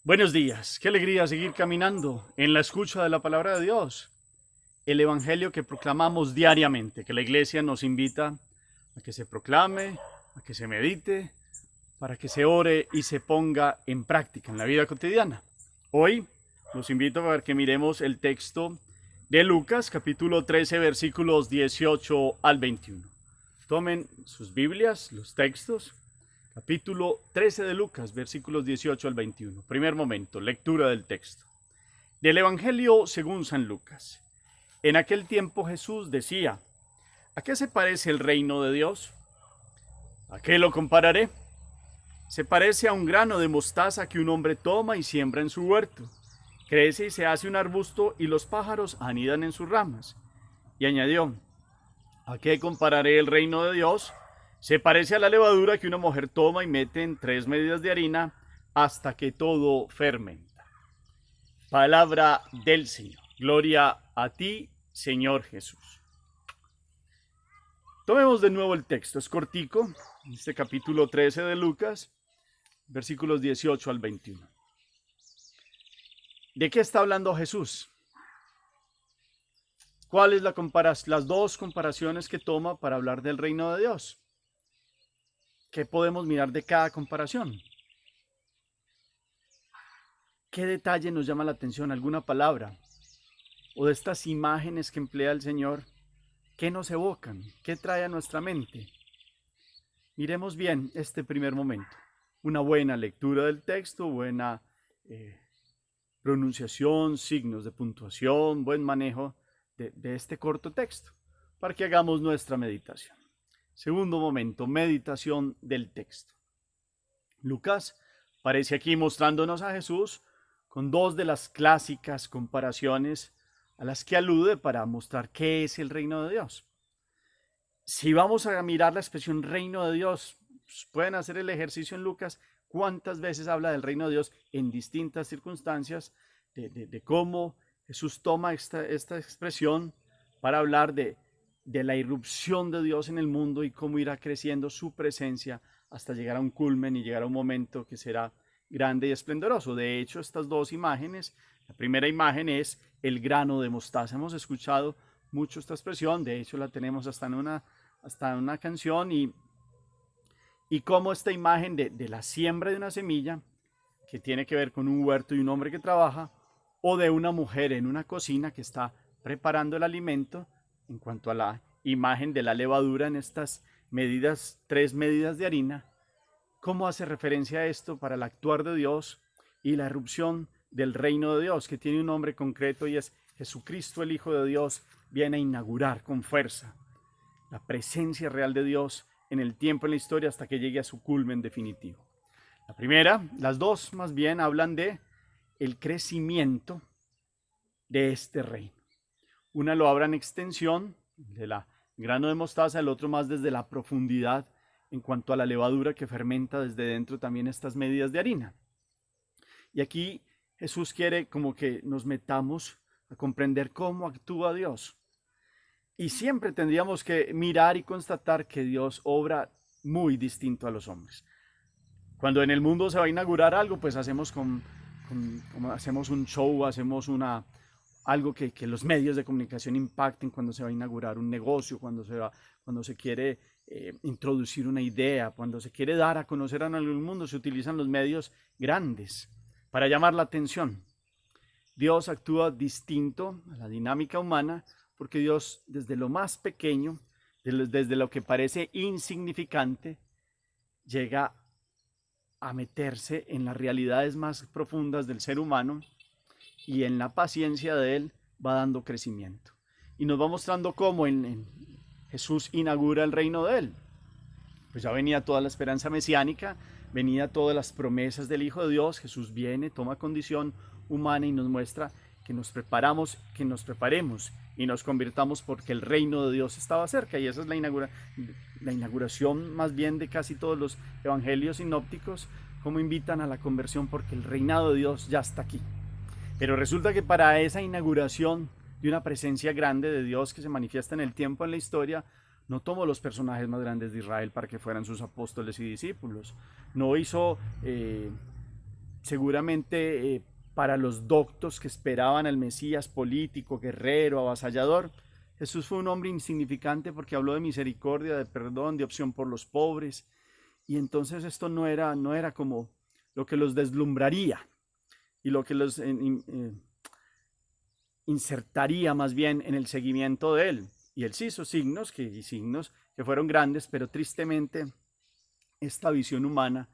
Buenos días, qué alegría seguir caminando en la escucha de la palabra de Dios, el evangelio que proclamamos diariamente, que la iglesia nos invita a que se proclame, a que se medite, para que se ore y se ponga en práctica en la vida cotidiana. Hoy los invito a que miremos el texto de Lucas, capítulo 13, versículos 18 al 21. Tomen sus Biblias, los textos. Capítulo 13 de Lucas, versículos 18 al 21. Primer momento, lectura del texto. Del Evangelio según San Lucas. En aquel tiempo Jesús decía: ¿a qué se parece el reino de Dios? ¿A qué lo compararé? Se parece a un grano de mostaza que un hombre toma y siembra en su huerto. Crece y se hace un arbusto y los pájaros anidan en sus ramas. Y añadió: ¿a qué compararé el reino de Dios? Se parece a la levadura que una mujer toma y mete en 3 medidas de harina hasta que todo fermenta. Palabra del Señor. Gloria a ti, Señor Jesús. Tomemos de nuevo el texto. Es cortico. Este capítulo 13 de Lucas, versículos 18 al 21. ¿De qué está hablando Jesús? ¿Cuáles las dos comparaciones que toma para hablar del reino de Dios? ¿Qué podemos mirar de cada comparación? ¿Qué detalle nos llama la atención? ¿Alguna palabra? ¿O de estas imágenes que emplea el Señor? ¿Qué nos evocan? ¿Qué trae a nuestra mente? Miremos bien este primer momento. Una buena lectura del texto, buena pronunciación, signos de puntuación, buen manejo de este corto texto, para que hagamos nuestra meditación. Segundo momento, meditación del texto. Lucas aparece aquí mostrándonos a Jesús con dos de las clásicas comparaciones a las que alude para mostrar qué es el reino de Dios. Si vamos a mirar la expresión reino de Dios, pueden hacer el ejercicio en Lucas, cuántas veces habla del reino de Dios en distintas circunstancias, de cómo Jesús toma esta expresión para hablar de la irrupción de Dios en el mundo y cómo irá creciendo su presencia hasta llegar a un culmen y llegar a un momento que será grande y esplendoroso. De hecho, estas dos imágenes, la primera imagen es el grano de mostaza. Hemos escuchado mucho esta expresión, de hecho la tenemos hasta en una canción, y cómo esta imagen de la siembra de una semilla, que tiene que ver con un huerto y un hombre que trabaja, o de una mujer en una cocina que está preparando el alimento, en cuanto a la imagen de la levadura en estas medidas, 3 medidas de harina, cómo hace referencia a esto para el actuar de Dios y la erupción del reino de Dios, que tiene un nombre concreto y es Jesucristo, el Hijo de Dios, viene a inaugurar con fuerza la presencia real de Dios en el tiempo, en la historia, hasta que llegue a su culmen definitivo. La primera, las dos más bien hablan de el crecimiento de este reino. Una lo habla en extensión, de la grano de mostaza, el otro más desde la profundidad, en cuanto a la levadura que fermenta desde dentro también estas medidas de harina. Y aquí Jesús quiere como que nos metamos a comprender cómo actúa Dios. Y siempre tendríamos que mirar y constatar que Dios obra muy distinto a los hombres. Cuando en el mundo se va a inaugurar algo, pues hacemos hacemos un show, hacemos algo que los medios de comunicación impacten cuando se va a inaugurar un negocio, cuando se quiere introducir una idea, cuando se quiere dar a conocer en el mundo, se utilizan los medios grandes para llamar la atención. Dios actúa distinto a la dinámica humana porque Dios, desde lo más pequeño, desde lo que parece insignificante, llega a meterse en las realidades más profundas del ser humano y en la paciencia de él va dando crecimiento. Y nos va mostrando cómo en Jesús inaugura el reino de él. Pues ya venía toda la esperanza mesiánica, venía todas las promesas del Hijo de Dios. Jesús viene, toma condición humana y nos muestra que nos preparemos y nos convirtamos porque el reino de Dios estaba cerca. Y esa es la inauguración más bien de casi todos los evangelios sinópticos, como invitan a la conversión porque el reinado de Dios ya está aquí. Pero resulta que para esa inauguración de una presencia grande de Dios que se manifiesta en el tiempo, en la historia, no tomó los personajes más grandes de Israel para que fueran sus apóstoles y discípulos. No hizo seguramente para los doctos que esperaban al Mesías político, guerrero, avasallador, Jesús fue un hombre insignificante porque habló de misericordia, de perdón, de opción por los pobres. Y entonces esto no era como lo que los deslumbraría y lo que los insertaría más bien en el seguimiento de él. Y él sí hizo signos que fueron grandes, pero tristemente esta visión humana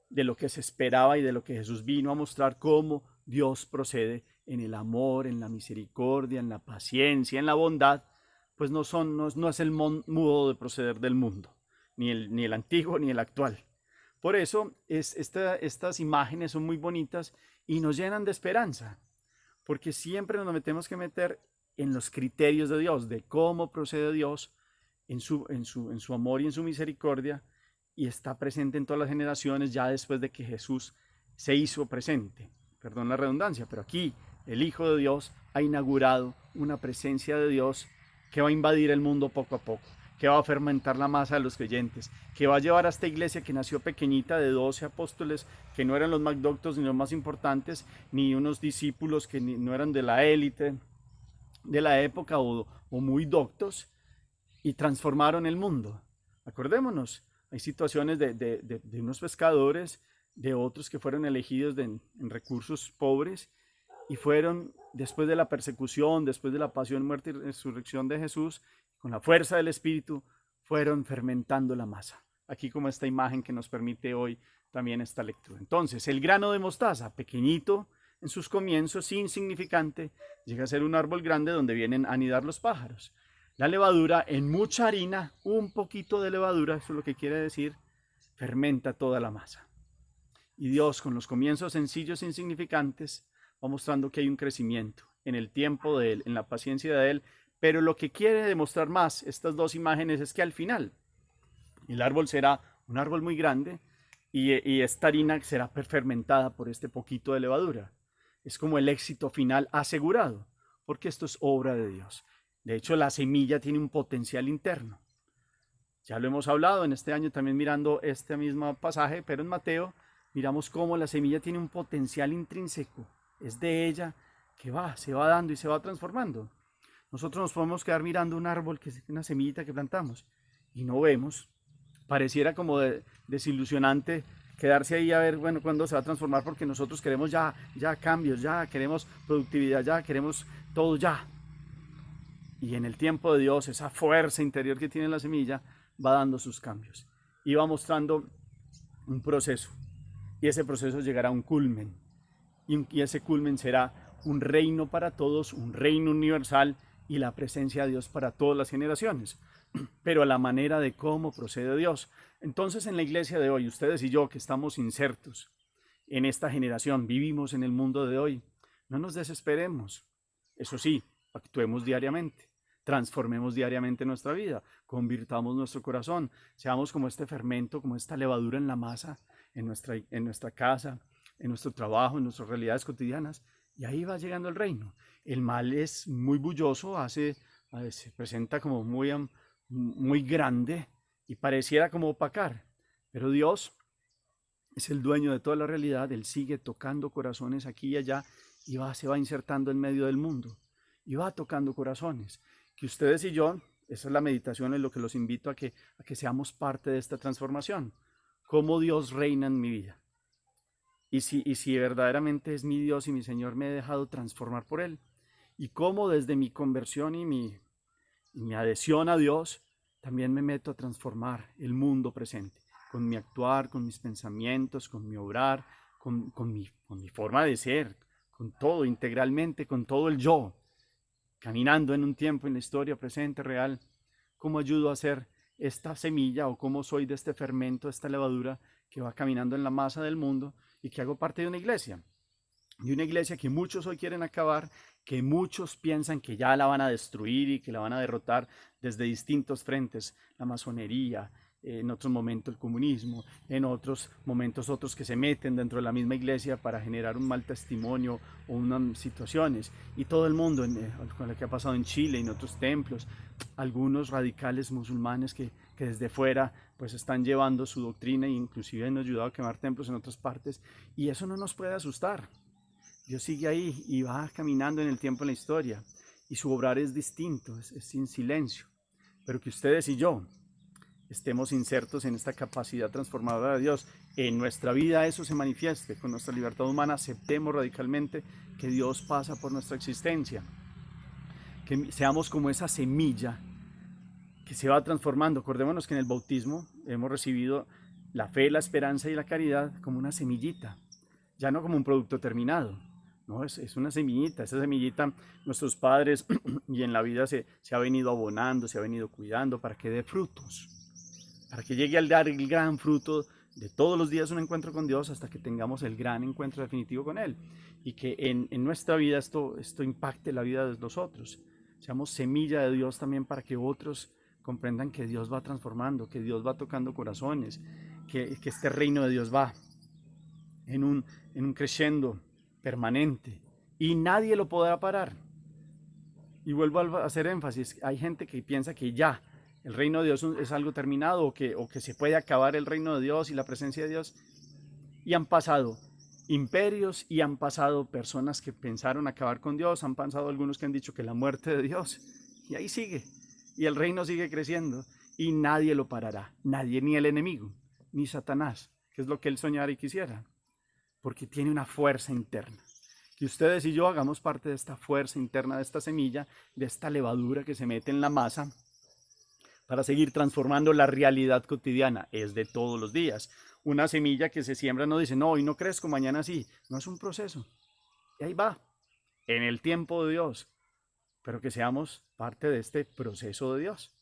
de lo que se esperaba y de lo que Jesús vino a mostrar cómo Dios procede en el amor, en la misericordia, en la paciencia, en la bondad, pues no es el modo de proceder del mundo, ni el antiguo ni el actual. Por eso estas imágenes son muy bonitas y nos llenan de esperanza, porque siempre nos metemos que meter en los criterios de Dios, de cómo procede Dios en su amor y en su misericordia, y está presente en todas las generaciones ya después de que Jesús se hizo presente. Perdón la redundancia, pero aquí el Hijo de Dios ha inaugurado una presencia de Dios que va a invadir el mundo poco a poco, que va a fermentar la masa de los creyentes, que va a llevar a esta iglesia que nació pequeñita de 12 apóstoles, que no eran los más doctos ni los más importantes, ni unos discípulos que no eran de la élite de la época o muy doctos, y transformaron el mundo. Acordémonos, hay situaciones de unos pescadores, de otros que fueron elegidos en recursos pobres y fueron, después de la persecución, después de la pasión, muerte y resurrección de Jesús, con la fuerza del Espíritu, fueron fermentando la masa. Aquí como esta imagen que nos permite hoy también esta lectura. Entonces, el grano de mostaza, pequeñito en sus comienzos, insignificante, llega a ser un árbol grande donde vienen a anidar los pájaros. La levadura, en mucha harina, un poquito de levadura, eso es lo que quiere decir, fermenta toda la masa. Y Dios, con los comienzos sencillos e insignificantes, va mostrando que hay un crecimiento en el tiempo de Él, en la paciencia de Él, pero lo que quiere demostrar más estas dos imágenes es que al final el árbol será un árbol muy grande y esta harina será fermentada por este poquito de levadura. Es como el éxito final asegurado, porque esto es obra de Dios. De hecho, la semilla tiene un potencial interno. Ya lo hemos hablado en este año también mirando este mismo pasaje, pero en Mateo miramos cómo la semilla tiene un potencial intrínseco. Es de ella que se va dando y se va transformando. Nosotros nos podemos quedar mirando un árbol, que es una semillita que plantamos, y no vemos. Pareciera como desilusionante quedarse ahí a ver, bueno, cuándo se va a transformar, porque nosotros queremos ya cambios, ya queremos productividad, ya queremos todo ya. Y en el tiempo de Dios, esa fuerza interior que tiene la semilla va dando sus cambios y va mostrando un proceso. Y ese proceso llegará a un culmen. Y ese culmen será un reino para todos, un reino universal y la presencia de Dios para todas las generaciones. Pero a la manera de cómo procede Dios. Entonces, en la iglesia de hoy, ustedes y yo que estamos insertos en esta generación, vivimos en el mundo de hoy, no nos desesperemos. Eso sí, actuemos diariamente, transformemos diariamente nuestra vida, convirtamos nuestro corazón, seamos como este fermento, como esta levadura en la masa, en nuestra casa, en nuestro trabajo, en nuestras realidades cotidianas, y ahí va llegando el reino. El mal es muy bulloso, se presenta como muy grande y pareciera como opacar, pero Dios es el dueño de toda la realidad. Él sigue tocando corazones aquí y allá y se va insertando en medio del mundo y va tocando corazones. Que ustedes y yo, esa es la meditación, es lo que los invito a que seamos parte de esta transformación. Cómo Dios reina en mi vida. Y si verdaderamente es mi Dios y mi Señor, me he dejado transformar por Él. Y cómo desde mi conversión y mi adhesión a Dios, también me meto a transformar el mundo presente. Con mi actuar, con mis pensamientos, con mi obrar, con mi forma de ser, con todo, integralmente, con todo el yo. Caminando en un tiempo, en la historia presente, real, ¿cómo ayudo a hacer esta semilla o cómo soy de este fermento, esta levadura que va caminando en la masa del mundo y que hago parte de una iglesia? Y una iglesia que muchos hoy quieren acabar, que muchos piensan que ya la van a destruir y que la van a derrotar desde distintos frentes, la masonería, en otros momentos el comunismo, en otros momentos otros que se meten dentro de la misma iglesia para generar un mal testimonio o unas situaciones. Y todo el mundo, con lo que ha pasado en Chile y en otros templos, algunos radicales musulmanes que desde fuera pues están llevando su doctrina e inclusive han ayudado a quemar templos en otras partes. Y eso no nos puede asustar. Dios sigue ahí y va caminando en el tiempo, en la historia. Y su obrar es distinto, es sin silencio. Pero que ustedes y yo estemos insertos en esta capacidad transformadora de Dios, en nuestra vida eso se manifieste, con nuestra libertad humana aceptemos radicalmente que Dios pasa por nuestra existencia, que seamos como esa semilla que se va transformando. Acordémonos que en el bautismo hemos recibido la fe, la esperanza y la caridad como una semillita, ya no como un producto terminado. No, es una semillita, esa semillita nuestros padres y en la vida se ha venido abonando, se ha venido cuidando para que dé frutos, para que llegue al dar el gran fruto de todos los días un encuentro con Dios hasta que tengamos el gran encuentro definitivo con Él. Y que en nuestra vida esto impacte la vida de los otros. Seamos semilla de Dios también para que otros comprendan que Dios va transformando, que Dios va tocando corazones, que este reino de Dios va en un crescendo permanente y nadie lo podrá parar. Y vuelvo a hacer énfasis, hay gente que piensa que ya el reino de Dios es algo terminado o que se puede acabar el reino de Dios y la presencia de Dios. Y han pasado imperios y han pasado personas que pensaron acabar con Dios, han pasado algunos que han dicho que la muerte de Dios, y ahí sigue, y el reino sigue creciendo y nadie lo parará, nadie, ni el enemigo, ni Satanás, que es lo que él soñara y quisiera, porque tiene una fuerza interna. Que ustedes y yo hagamos parte de esta fuerza interna, de esta semilla, de esta levadura que se mete en la masa para seguir transformando la realidad cotidiana, es de todos los días. Una semilla que se siembra no dice, no, hoy no crezco, mañana sí. No, es un proceso. Y ahí va, en el tiempo de Dios. Pero que seamos parte de este proceso de Dios.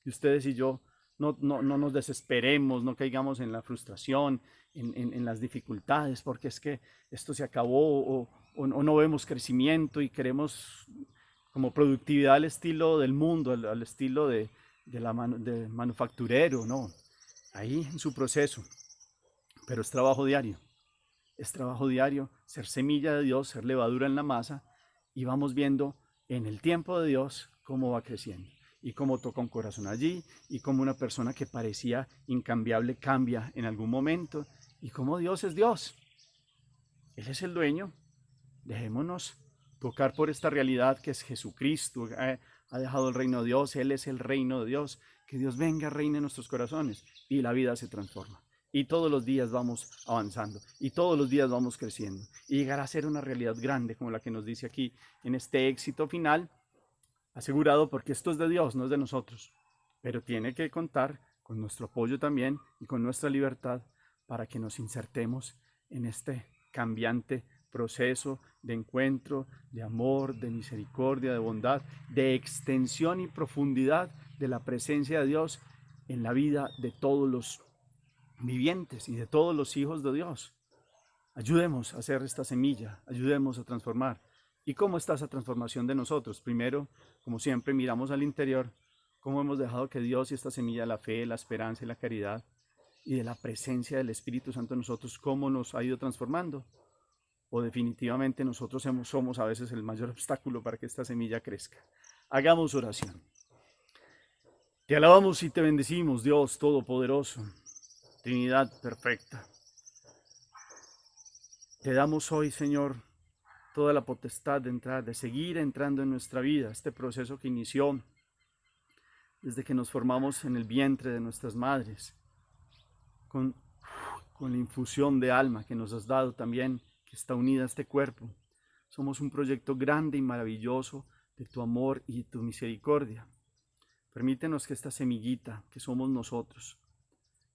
Y ustedes y yo no nos desesperemos, no caigamos en la frustración, en las dificultades, porque es que esto se acabó o no vemos crecimiento y queremos como productividad al estilo del mundo, al estilo de manufacturero, no. Ahí en su proceso. Pero es trabajo diario. Es trabajo diario ser semilla de Dios, ser levadura en la masa y vamos viendo en el tiempo de Dios cómo va creciendo y cómo toca un corazón allí y cómo una persona que parecía incambiable cambia en algún momento y cómo Dios es Dios. Él es el dueño. Dejémonos tocar por esta realidad que es Jesucristo. Ha dejado el reino de Dios, Él es el reino de Dios. Que Dios venga, reine en nuestros corazones y la vida se transforma. Y todos los días vamos avanzando y todos los días vamos creciendo y llegar a ser una realidad grande como la que nos dice aquí en este éxito final, asegurado porque esto es de Dios, no es de nosotros, pero tiene que contar con nuestro apoyo también y con nuestra libertad para que nos insertemos en este cambiante proceso de encuentro, de amor, de misericordia, de bondad, de extensión y profundidad de la presencia de Dios en la vida de todos los vivientes y de todos los hijos de Dios. Ayudemos a hacer esta semilla, ayudemos a transformar. ¿Y cómo está esa transformación de nosotros? Primero, como siempre, miramos al interior, cómo hemos dejado que Dios y esta semilla de la fe, la esperanza y la caridad y de la presencia del Espíritu Santo en nosotros, cómo nos ha ido transformando. O definitivamente nosotros somos a veces el mayor obstáculo para que esta semilla crezca. Hagamos oración. Te alabamos y te bendecimos, Dios Todopoderoso, Trinidad perfecta. Te damos hoy, Señor, toda la potestad de entrar, de seguir entrando en nuestra vida, este proceso que inició desde que nos formamos en el vientre de nuestras madres, con la infusión de alma que nos has dado también, que está unida a este cuerpo. Somos un proyecto grande y maravilloso de tu amor y tu misericordia. Permítenos que esta semillita que somos nosotros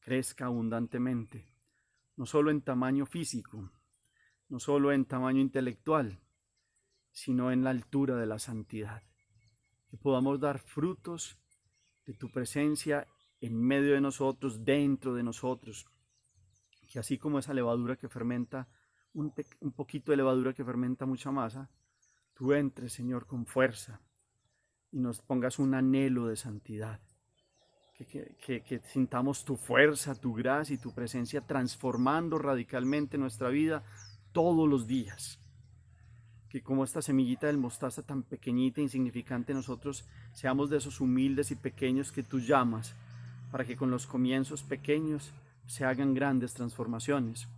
crezca abundantemente, no solo en tamaño físico, no solo en tamaño intelectual, sino en la altura de la santidad. Que podamos dar frutos de tu presencia en medio de nosotros, dentro de nosotros. Que así como esa levadura que fermenta, un poquito de levadura que fermenta mucha masa, tú entres, Señor, con fuerza y nos pongas un anhelo de santidad. que sintamos tu fuerza, tu gracia y tu presencia transformando radicalmente nuestra vida todos los días. Que como esta semillita del mostaza tan pequeñita e insignificante, nosotros seamos de esos humildes y pequeños que tú llamas, para que con los comienzos pequeños se hagan grandes transformaciones.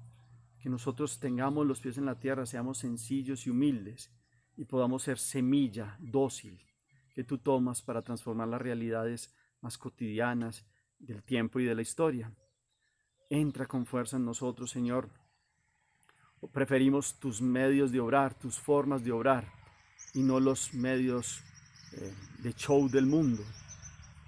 Que nosotros tengamos los pies en la tierra, seamos sencillos y humildes y podamos ser semilla dócil que tú tomas para transformar las realidades más cotidianas del tiempo y de la historia. Entra con fuerza en nosotros, Señor. Preferimos tus medios de obrar, tus formas de obrar, y no los medios de show del mundo,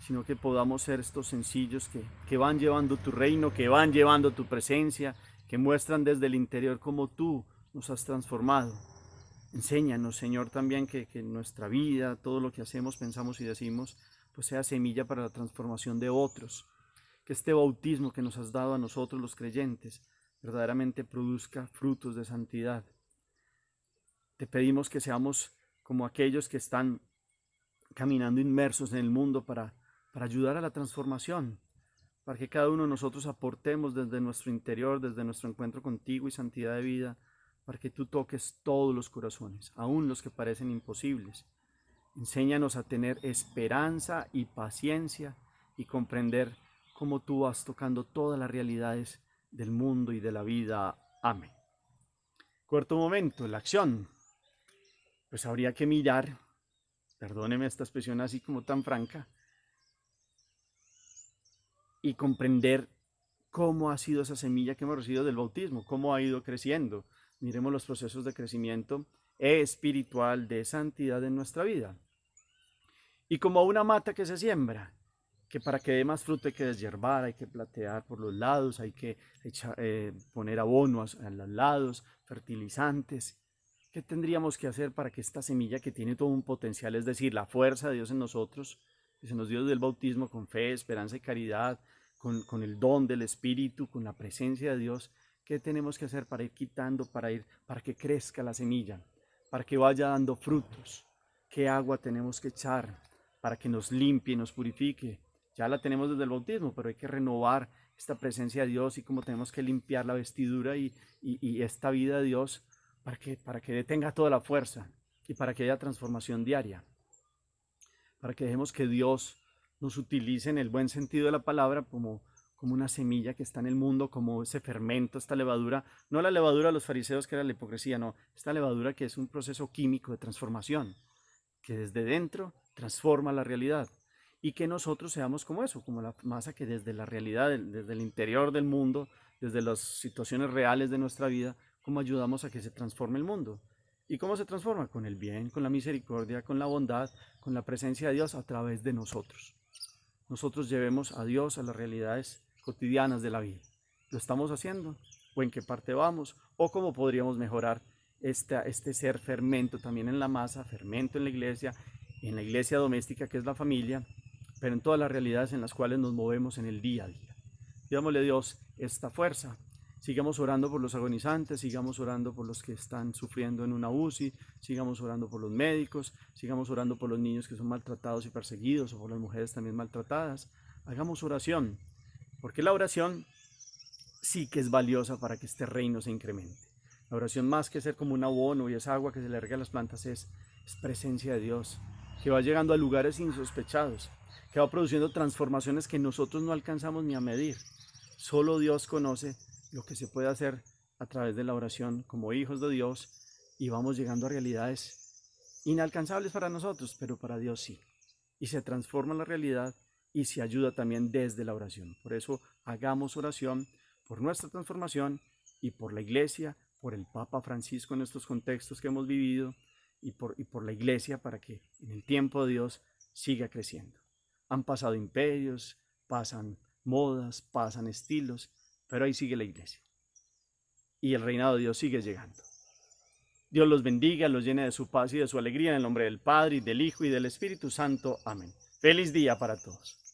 sino que podamos ser estos sencillos que van llevando tu reino, que van llevando tu presencia, que muestran desde el interior cómo tú nos has transformado. Enséñanos, Señor, también que nuestra vida, todo lo que hacemos, pensamos y decimos, pues sea semilla para la transformación de otros. Que este bautismo que nos has dado a nosotros los creyentes verdaderamente produzca frutos de santidad. Te pedimos que seamos como aquellos que están caminando inmersos en el mundo para ayudar a la transformación, para que cada uno de nosotros aportemos desde nuestro interior, desde nuestro encuentro contigo y santidad de vida, para que tú toques todos los corazones, aun los que parecen imposibles. Enséñanos a tener esperanza y paciencia y comprender cómo tú vas tocando todas las realidades del mundo y de la vida. Amén. Cuarto momento, la acción. Pues habría que mirar, perdóneme esta expresión así como tan franca, y comprender cómo ha sido esa semilla que hemos recibido del bautismo, cómo ha ido creciendo. Miremos los procesos de crecimiento espiritual, de santidad en nuestra vida. Y como una mata que se siembra, que para que dé más fruto hay que deshiervar, hay que platear por los lados, hay que poner abono a los lados, fertilizantes. ¿Qué tendríamos que hacer para que esta semilla que tiene todo un potencial, es decir, la fuerza de Dios en nosotros, que se nos dio desde el bautismo con fe, esperanza y caridad, con el don del Espíritu, con la presencia de Dios, qué tenemos que hacer para ir quitando, para que crezca la semilla, para que vaya dando frutos? ¿Qué agua tenemos que echar para que nos limpie y nos purifique? Ya la tenemos desde el bautismo, pero hay que renovar esta presencia de Dios y cómo tenemos que limpiar la vestidura y esta vida de Dios para que detenga toda la fuerza y para que haya transformación diaria. Para que dejemos que Dios nos utilice en el buen sentido de la palabra como una semilla que está en el mundo, como ese fermento, esta levadura. No la levadura de los fariseos que era la hipocresía, no. Esta levadura que es un proceso químico de transformación, que desde dentro transforma la realidad. Y que nosotros seamos como eso, como la masa que desde la realidad, desde el interior del mundo, desde las situaciones reales de nuestra vida, cómo ayudamos a que se transforme el mundo. ¿Y cómo se transforma? Con el bien, con la misericordia, con la bondad, con la presencia de Dios a través de nosotros. Nosotros llevemos a Dios a las realidades cotidianas de la vida. ¿Lo estamos haciendo? ¿O en qué parte vamos? ¿O cómo podríamos mejorar este ser fermento también en la masa, fermento en la iglesia doméstica que es la familia, pero en todas las realidades en las cuales nos movemos en el día a día? Pidámosle a Dios esta fuerza. Sigamos orando por los agonizantes, sigamos orando por los que están sufriendo en una UCI, sigamos orando por los médicos, sigamos orando por los niños que son maltratados y perseguidos o por las mujeres también maltratadas. Hagamos oración, porque la oración sí que es valiosa para que este reino se incremente. La oración, más que ser como un abono y esa agua que se le rega a las plantas, es presencia de Dios, que va llegando a lugares insospechados, que va produciendo transformaciones que nosotros no alcanzamos ni a medir. Solo Dios conoce lo que se puede hacer a través de la oración como hijos de Dios, y vamos llegando a realidades inalcanzables para nosotros, pero para Dios sí. Y se transforma la realidad y se ayuda también desde la oración. Por eso hagamos oración por nuestra transformación y por la Iglesia, por el Papa Francisco en estos contextos que hemos vivido y por la Iglesia, para que en el tiempo de Dios siga creciendo. Han pasado imperios, pasan modas, pasan estilos, pero ahí sigue la Iglesia y el reinado de Dios sigue llegando. Dios los bendiga, los llene de su paz y de su alegría, en el nombre del Padre, y del Hijo, y del Espíritu Santo. Amén. Feliz día para todos.